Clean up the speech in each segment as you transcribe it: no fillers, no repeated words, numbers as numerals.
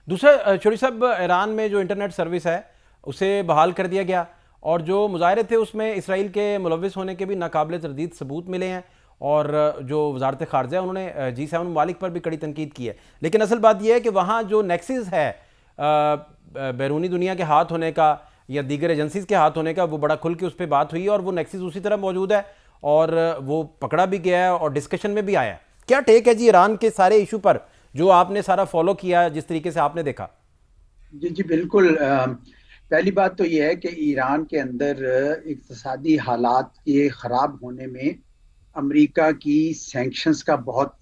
दूसरा चौधरी साहब, ईरान में जो इंटरनेट सर्विस है उसे बहाल कर दिया गया, और जो मुजाहरे थे उसमें इसराइल के मुलविस होने के भी नाकाबिल तरदीद सबूत मिले हैं, और जो वजारत ख़ारजा है उन्होंने G7 ममालिक पर भी कड़ी तनकीद की है। लेकिन असल बात यह है कि वहाँ जो नेक्सिस है बैरूनी दुनिया के हाथ होने का या दीगर एजेंसीज के हाथ होने का, वो बड़ा खुल के उस पर बात हुई है, और वो नेक्सिस उसी तरह मौजूद है और वो पकड़ा भी गया है और डिस्कशन में भी आया है। क्या टेक है जी ईरान के सारे इशू पर, जो आपने सारा फॉलो किया, जिस तरीके से आपने देखा? जी जी बिल्कुल। पहली बात तो यह है कि ईरान के अंदर इक्तिसादी हालात के ख़राब होने में अमेरिका की सैंक्शंस का बहुत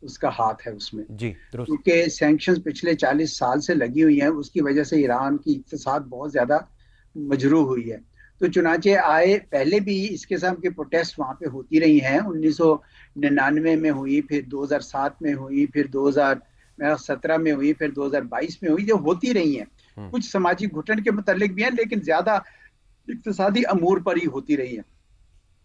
उसका हाथ है उसमें। जी दुरुस्त। क्योंकि सैंक्शंस पिछले 40 साल से लगी हुई हैं, उसकी वजह से ईरान की इक्तिसाद बहुत ज़्यादा मजरूह हुई है। तो चुनाचे आए, पहले भी इस किस्म के प्रोटेस्ट वहाँ पे होती रही हैं। 1999 में हुई, फिर 2007 में हुई, फिर 2017 में हुई, फिर 2022 में हुई, जो होती रही हैं। कुछ सामाजिक घुटन के मुतल्लिक भी हैं, लेकिन ज्यादा इक्तिसादी अमूर पर ही होती रही है।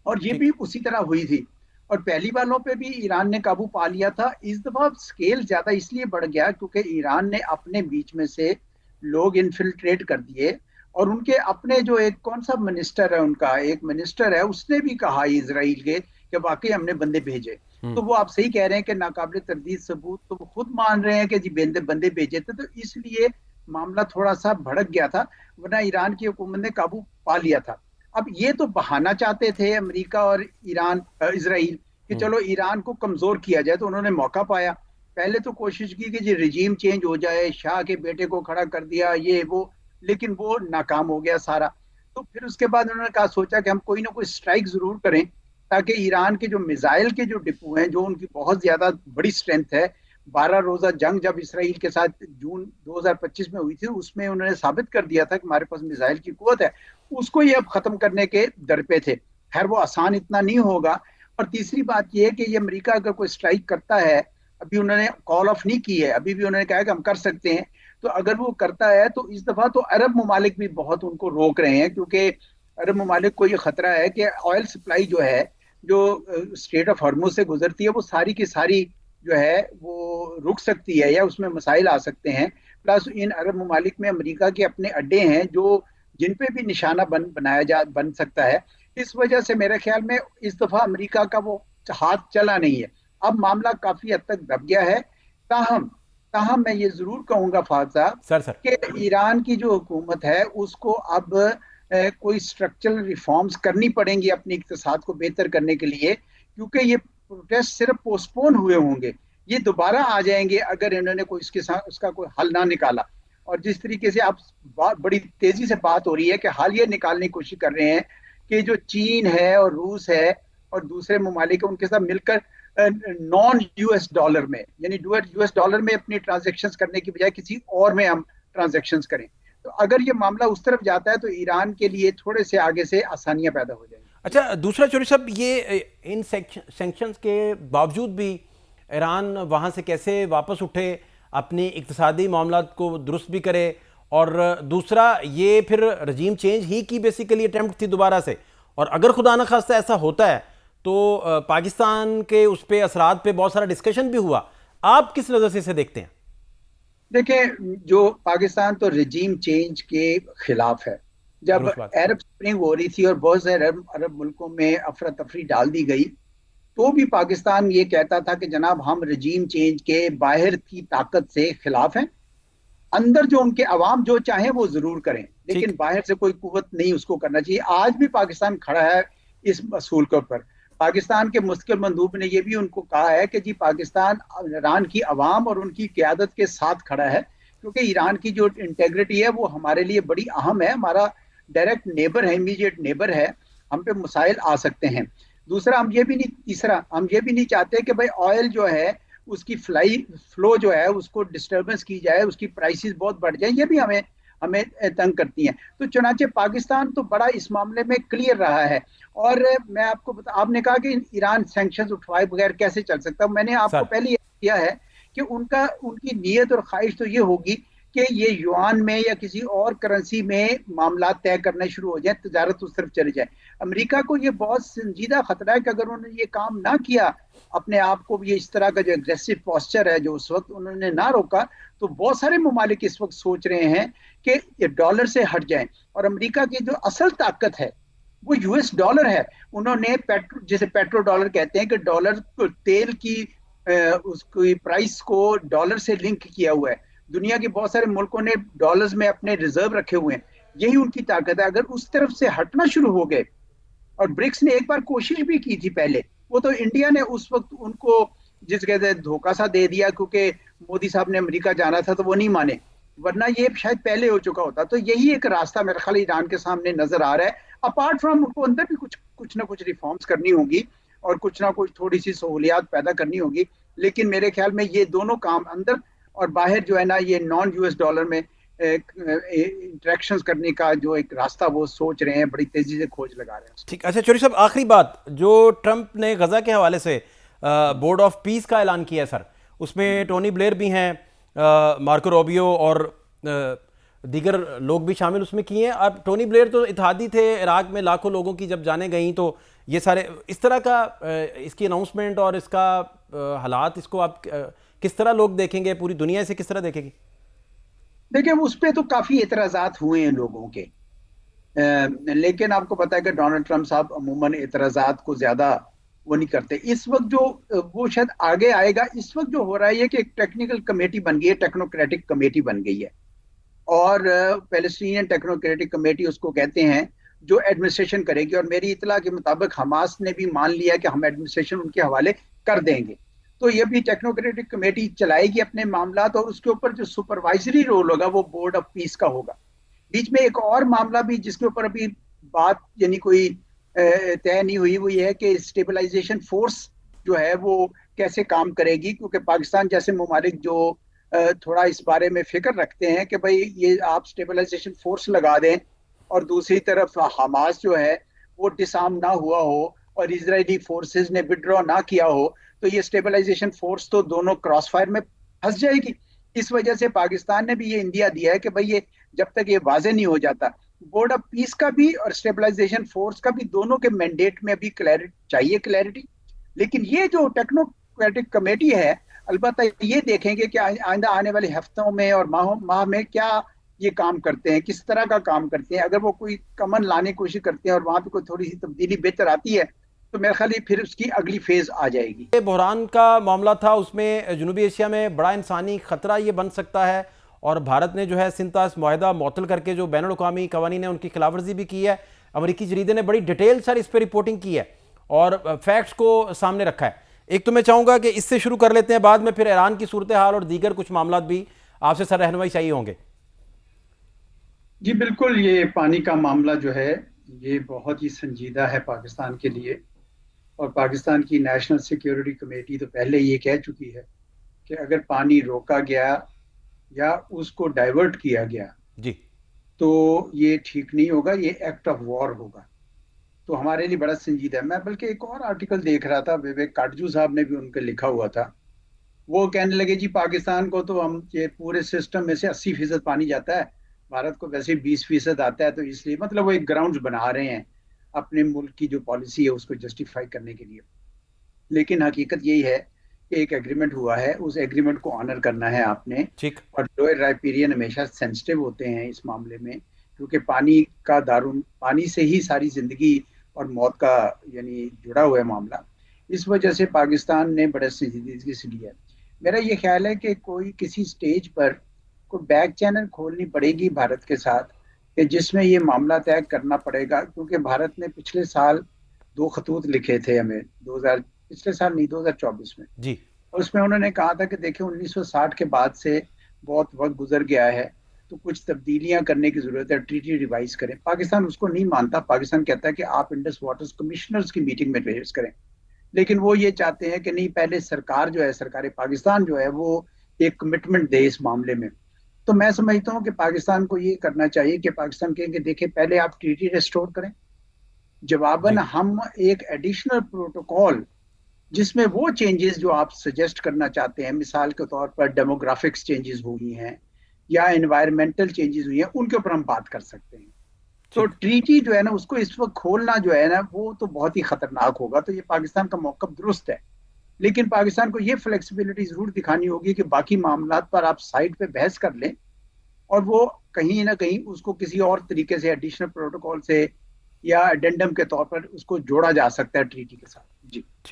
और ये ठीक। भी उसी तरह हुई थी। और पहली वालों पे भी ईरान ने काबू पा लिया था। इस दफा स्केल ज्यादा इसलिए बढ़ गया क्योंकि ईरान ने अपने बीच में से लोग इन्फिल्ट्रेट कर दिए। और उनके अपने जो एक कौन सा मिनिस्टर है, उनका एक मिनिस्टर है, उसने भी कहा इसराइल के कि वाकई हमने बंदे भेजे। तो वो आप सही कह रहे हैं कि नाकाबिल तरदीद सबूत, तो वो खुद मान रहे हैं कि जी बंदे बंदे भेजे थे। तो इसलिए मामला थोड़ा सा भड़क गया था, वरना ईरान की हुकूमत ने काबू पा लिया था। अब ये तो बहाना चाहते थे अमेरिका और ईरान इसराइल कि चलो ईरान को कमजोर किया जाए, तो उन्होंने मौका पाया। पहले तो कोशिश की कि जी रिजीम चेंज हो जाए, शाह के बेटे को खड़ा कर दिया, ये वो, लेकिन वो नाकाम हो गया सारा। तो फिर उसके बाद उन्होंने कहा, सोचा कि हम कोई ना कोई स्ट्राइक जरूर करें, ताकि ईरान के जो मिसाइल के जो डिपो हैं, जो उनकी बहुत ज्यादा बड़ी स्ट्रेंथ है। 12 रोजा जंग जब इसराइल के साथ जून 2025 में हुई थी, उसमें उन्होंने साबित कर दिया था कि हमारे पास मिसाइल की कुवत है। उसको ये अब खत्म करने के दर पे थे। खैर वो आसान इतना नहीं होगा। और तीसरी बात ये है कि ये अमेरिका अगर कोई स्ट्राइक करता है, अभी उन्होंने कॉल ऑफ नहीं की है, अभी भी उन्होंने कहा है कि हम कर सकते हैं। तो अगर वो करता है तो इस दफा तो अरब ममालिक भी बहुत उनको रोक रहे हैं, क्योंकि अरब ममालिक को ये खतरा है कि ऑयल सप्लाई जो है, जो स्ट्रेट ऑफ हॉर्मुज से गुजरती है, वो सारी की सारी जो है वो रुक सकती है, या उसमें मसाइल आ सकते हैं। प्लस इन अरब ममालिक में अमेरिका के अपने अड्डे हैं, जो जिन पे भी निशाना बन सकता है। इस वजह से मेरे ख्याल में इस दफा अमेरिका का वो हाथ चला नहीं है। अब मामला काफी हद तक दब गया है। ताहम ताहम मैं ये जरूर कहूंगा फाद साहब सर सर। कि ईरान की जो हुकूमत है उसको अब कोई स्ट्रक्चरल रिफॉर्म्स करनी पड़ेंगी अपनी इक्तिसाद को बेहतर करने के लिए, क्योंकि ये प्रोटेस्ट सिर्फ पोस्टपोन हुए होंगे, ये दोबारा आ जाएंगे अगर इन्होंने कोई इसके साथ उसका कोई हल ना निकाला। और जिस तरीके से आप बड़ी तेजी से बात हो रही है कि हल ये निकालने की कोशिश कर रहे हैं कि जो चीन है और रूस है और दूसरे ममालिक उनके साथ मिलकर नॉन यूएस डॉलर में, यानी यूएस डॉलर में अपनी ट्रांजेक्शन्स करने की बजाय किसी और में हम ट्रांजेक्शन्स करें। तो अगर ये मामला उस तरफ जाता है तो ईरान के लिए थोड़े से आगे से आसानियां पैदा हो जाएंगी। अच्छा, दूसरा चौधरी साहब, ये इन सेंक्शंस के बावजूद भी ईरान वहाँ से कैसे वापस उठे, अपनी इक्तिसादी मामलात को दुरुस्त भी करे, और दूसरा ये फिर रजीम चेंज ही की बेसिकली अटेम्प्ट थी दोबारा से, और अगर खुदा न खास्ता ऐसा होता है तो पाकिस्तान के उस पर असरात पे बहुत सारा डिस्कशन भी हुआ। आप किस नज़र से इसे देखते हैं? देखिए, जो पाकिस्तान तो रजीम चेंज के खिलाफ है। जब दुरुस्त बात। अरब स्प्रिंग हो रही थी और बहुत से अरब अरब मुल्कों में अफरा तफरी डाल दी गई, तो भी पाकिस्तान ये कहता था कि जनाब हम रजीम चेंज के बाहर की ताकत से खिलाफ हैं। अंदर जो उनके अवाम जो चाहे वो जरूर करें, ठीक। लेकिन बाहर से कोई कुवत नहीं उसको करना चाहिए। आज भी पाकिस्तान खड़ा है इस असूल के ऊपर। पाकिस्तान के मुस्तकिल मंदूब ने यह भी उनको कहा है कि जी पाकिस्तान ईरान की अवाम और उनकी क्यादत के साथ खड़ा है, क्योंकि ईरान की जो इंटेग्रिटी है वो हमारे लिए बड़ी अहम है। हमारा डायरेक्ट नेबर है, इमीडिएट नेबर है, हम पे मसाइल आ सकते हैं। दूसरा, हम ये भी नहीं तीसरा हम ये भी नहीं चाहते कि भाई ऑयल जो है उसकी फ्लो जो है उसको डिस्टर्बेंस की जाए, उसकी प्राइसेस बहुत बढ़ जाए, ये भी हमें हमें तंग करती हैं। तो चुनाचे पाकिस्तान तो बड़ा इस मामले में क्लियर रहा है। और मैं आपको आपने कहा कि ईरान सैंक्शंस उठवाए बगैर कैसे चल सकता, मैंने आपको सर। पहले ही किया है कि उनकी नीयत और ख्वाहिश तो ये होगी कि ये युआन में या किसी और करेंसी में मामला तय करने शुरू हो जाए, तजारत उस तरफ चली जाए। अमेरिका को ये बहुत संजीदा खतरा है कि अगर उन्होंने ये काम ना किया, अपने आप को ये इस तरह का जो एग्रेसिव पोस्चर है जो उस वक्त उन्होंने ना रोका, तो बहुत सारे ममालिक इस वक्त सोच रहे हैं कि ये डॉलर से हट जाएं। और अमेरिका की जो असल ताकत है वो यूएस डॉलर है। उन्होंने जिसे पेट्रो डॉलर कहते हैं कि डॉलर तेल की उसकी प्राइस को डॉलर से लिंक किया हुआ है। दुनिया के बहुत सारे मुल्कों ने डॉलर्स में अपने रिजर्व रखे हुए हैं, यही उनकी ताकत है। अगर उस तरफ से हटना शुरू हो गए, और ब्रिक्स ने एक बार कोशिश भी की थी पहले, वो तो इंडिया ने उस वक्त उनको जिस कहते हैं धोखा सा दे दिया, क्योंकि मोदी साहब ने अमेरिका जाना था तो वो नहीं माने, वरना ये शायद पहले हो चुका होता। तो यही एक रास्ता मेरे ख्याल ईरान के सामने नजर आ रहा है। अपार्ट फ्रॉम उनको अंदर भी कुछ ना कुछ रिफॉर्म्स करनी होगी और कुछ ना कुछ थोड़ी सी सहूलियात पैदा करनी होगी। लेकिन मेरे ख्याल में ये दोनों काम अंदर और बाहर जो है ना, ये नॉन यूएस डॉलर में इंटरेक्शंस करने का जो एक रास्ता वो सोच रहे हैं, बड़ी तेजी से खोज लगा रहे हैं। ठीक। अच्छा चौधरी साहब, आखिरी बात, जो ट्रंप ने गजा के हवाले से बोर्ड ऑफ पीस का ऐलान किया सर, उसमें टोनी ब्लेयर भी हैं, मार्को रोबियो और दीगर लोग भी शामिल उसमें किए हैं। अब टोनी ब्लेयर तो इत्तेहादी थे, इराक में लाखों लोगों की जब जाने गई, तो ये सारे इस तरह का इसकी अनाउंसमेंट और इसका हालात, इसको आप किस तरह लोग देखेंगे, पूरी दुनिया से किस तरह देखेगी? देखिए, उस पर तो काफी एतराजात हुए हैं लोगों के, लेकिन आपको पता है कि डोनाल्ड ट्रंप साहब अमूमन एतराजात को ज्यादा वो नहीं करते। इस वक्त जो वो शायद आगे आएगा, इस वक्त जो हो रहा है ये कि एक टेक्निकल कमेटी बन गई है, टेक्नोक्रेटिक कमेटी बन गई है, और पैलेस्टीनियन टेक्नोक्रेटिक कमेटी उसको कहते हैं, जो एडमिनिस्ट्रेशन करेगी। और मेरी इतला के मुताबिक हमास ने भी मान लिया कि हम एडमिनिस्ट्रेशन उनके हवाले कर देंगे। तो ये भी टेक्नोक्रेटिक कमेटी चलाएगी अपने मामला, और उसके ऊपर जो सुपरवाइजरी रोल होगा वो बोर्ड ऑफ पीस का होगा। बीच में एक और मामला भी जिसके ऊपर अभी बात यानी कोई तय नहीं हुई, वो ये है कि स्टेबलाइजेशन फोर्स जो है वो कैसे काम करेगी, क्योंकि पाकिस्तान जैसे ममालिक जो थोड़ा इस बारे में फिक्र रखते हैं कि भाई ये आप स्टेबलाइजेशन फोर्स लगा दें और दूसरी तरफ हमास जो है वो डिसआर्म ना हुआ हो और इजरायली फोर्सेस ने विड्रॉ ना किया हो, तो ये स्टेबलाइजेशन फोर्स तो दोनों क्रॉस फायर में फंस जाएगी। इस वजह से पाकिस्तान ने भी ये इंडिया दिया है कि भाई ये जब तक ये वाजे नहीं हो जाता, बोर्ड ऑफ पीस का भी और स्टेबलाइजेशन फोर्स का भी दोनों के मैंडेट में अभी क्लैरिटी। लेकिन ये जो टेक्नोक्रेटिक कमेटी है, अलबत्ता ये देखेंगे कि आइंदा आने वाले हफ्तों में और माह में क्या ये काम करते हैं, किस तरह का काम करते हैं। अगर वो कोई कमन लाने की कोशिश करते हैं और वहां पे कोई थोड़ी सी तब्दीली बेहतर आती है, तो मेरे ख्याल फिर उसकी अगली फेज आ जाएगी। ये बहरान का मामला था, उसमें जनूबी एशिया में बड़ा इंसानी खतरा ये बन सकता है, और भारत ने जो है सिंतास मुआहदा मुअत्तल करके जो बैनुल अक़वामी क़वानीन है उनकी खिलाफवर्जी भी की है। अमरीकी जरीदे ने बड़ी डिटेल सर इस पर रिपोर्टिंग की है और फैक्ट्स को सामने रखा है। एक तो मैं चाहूँगा कि इससे शुरू कर लेते हैं, बाद में फिर ईरान की सूरत हाल और दीगर कुछ मामला भी आपसे सर रहनुमाई चाहिए होंगे। जी बिल्कुल, ये पानी का मामला जो है ये बहुत ही संजीदा है पाकिस्तान के लिए, और पाकिस्तान की नेशनल सिक्योरिटी कमेटी तो पहले ये कह चुकी है कि अगर पानी रोका गया या उसको डाइवर्ट किया गया जी, तो ये ठीक नहीं होगा, ये एक्ट ऑफ वॉर होगा। तो हमारे लिए बड़ा संजीदा है। मैं बल्कि एक और आर्टिकल देख रहा था, विवेक काटजू साहब ने भी उनके लिखा हुआ था। वो कहने लगे जी पाकिस्तान को तो हम ये पूरे सिस्टम में से 80% पानी जाता है, भारत को वैसे 20% आता है, तो इसलिए मतलब वो एक ग्राउंड बना रहे हैं अपने मुल्क की जो पॉलिसी है उसको जस्टिफाई करने के लिए। लेकिन हकीकत यही है कि एक एग्रीमेंट हुआ है, उस एग्रीमेंट को ऑनर करना है आपने। ठीक। और लोअर राइपेरियन हमेशा सेंसिटिव होते हैं इस मामले में, क्योंकि पानी से ही सारी जिंदगी और मौत का यानी जुड़ा हुआ है मामला। इस वजह से पाकिस्तान ने बड़े संजीदगी से लिया है। मेरा ये ख्याल है कि कोई किसी स्टेज पर कोई बैक चैनल खोलनी पड़ेगी भारत के साथ, कि जिसमें ये मामला तय करना पड़ेगा, क्योंकि भारत ने पिछले साल 2 खतूत लिखे थे हमें, पिछले साल नहीं 2024 में जी। और उसमें उन्होंने कहा था कि देखिए 1960 के बाद से बहुत वक्त गुजर गया है, तो कुछ तब्दीलियां करने की जरूरत है, ट्रीटी रिवाइज करें। पाकिस्तान उसको नहीं मानता, पाकिस्तान कहता है कि आप इंडस वाटर्स कमिश्नर्स की मीटिंग में पेश करें। लेकिन वो ये चाहते हैं कि नहीं, पहले सरकार जो है, सरकार पाकिस्तान जो है वो एक कमिटमेंट दे इस मामले में। तो मैं समझता हूँ कि पाकिस्तान को ये करना चाहिए कि पाकिस्तान कहेंगे देखिए पहले आप ट्रीटी रेस्टोर करें, जवाबन हम एक एडिशनल प्रोटोकॉल जिसमें वो चेंजेस जो आप सजेस्ट करना चाहते हैं, मिसाल के तौर पर डेमोग्राफिक्स चेंजेस हुई हैं या एनवायरमेंटल चेंजेस हुई हैं, उनके ऊपर हम बात कर सकते हैं। तो ठीक। ट्रीटी जो है ना उसको इस वक्त खोलना जो है ना वो तो बहुत ही खतरनाक होगा। तो ये पाकिस्तान का मौकफ दुरुस्त है, लेकिन पाकिस्तान को ये फ्लेक्सिबिलिटी जरूर दिखानी होगी कि बाकी मामलात पर आप साइड पे बहस कर लें, और वो कहीं ना कहीं उसको किसी और तरीके से एडिशनल प्रोटोकॉल से या एडेंडम के तौर पर उसको जोड़ा जा सकता है ट्रीटी के साथ। जी। ठीक।